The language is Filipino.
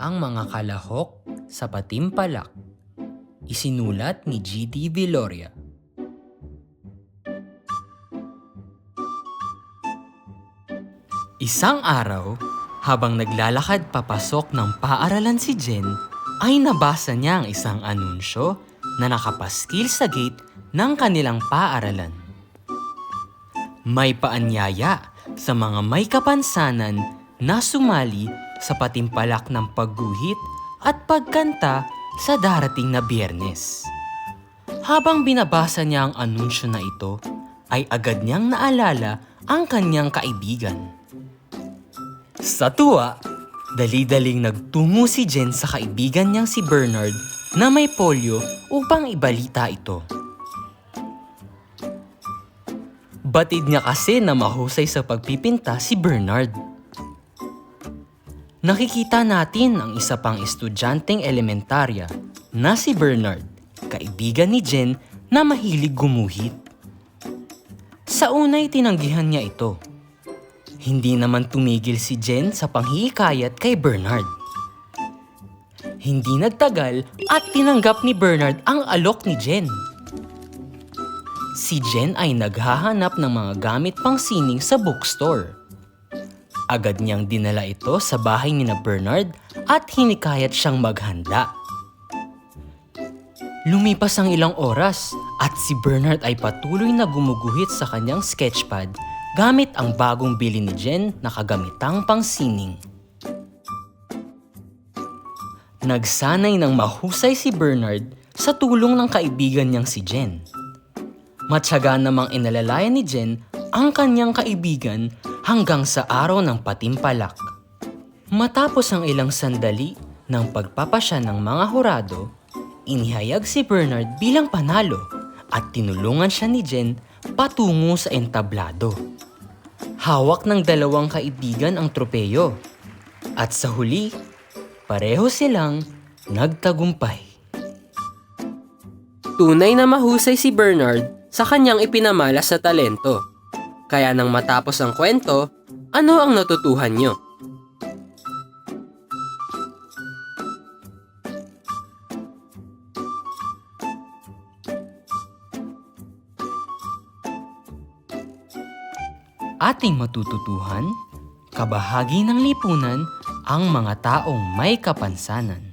Ang mga kalahok sa Patimpalak. Isinulat ni G.D. Viloria. Isang araw, habang naglalakad papasok ng paaralan si Jen, ay nabasa niya ang isang anunsyo na nakapaskil sa gate ng kanilang paaralan. May paanyaya sa mga may kapansanan na sumali sa patimpalak ng pagguhit at pagkanta sa darating na Biyernes. Habang binabasa niya ang anunsyo na ito, ay agad niyang naalala ang kanyang kaibigan. Sa tuwa, dali-daling nagtungo si Jen sa kaibigan niyang si Bernard na may polio upang ibalita ito. Batid niya kasi na mahusay sa pagpipinta si Bernard. Nakikita natin ang isa pang estudyanteng elementarya na si Bernard, kaibigan ni Jen na mahilig gumuhit. Sa unay tinanggihan niya ito. Hindi naman tumigil si Jen sa panghihikayat kay Bernard. Hindi nagtagal at tinanggap ni Bernard ang alok ni Jen. Si Jen ay naghahanap ng mga gamit pang sining sa bookstore. Agad niyang dinala ito sa bahay ni na Bernard at hinikayat siyang maghanda. Lumipas ang ilang oras at si Bernard ay patuloy na gumuguhit sa kanyang sketchpad gamit ang bagong bili ni Jen na kagamitang pangsining. Nagsanay ng mahusay si Bernard sa tulong ng kaibigan niyang si Jen. Matyaga namang inalalayan ni Jen ang kanyang kaibigan hanggang sa araw ng patimpalak. Matapos ang ilang sandali ng pagpapasya ng mga hurado, inihayag si Bernard bilang panalo at tinulungan siya ni Jen patungo sa entablado. Hawak ng dalawang kaibigan ang tropeyo at sa huli, pareho silang nagtagumpay. Tunay na mahusay si Bernard sa kanyang ipinamalas sa talento. Kaya nang matapos ang kwento, ano ang natutuhan niyo? Ating matututuhan, kabahagi ng lipunan ang mga taong may kapansanan.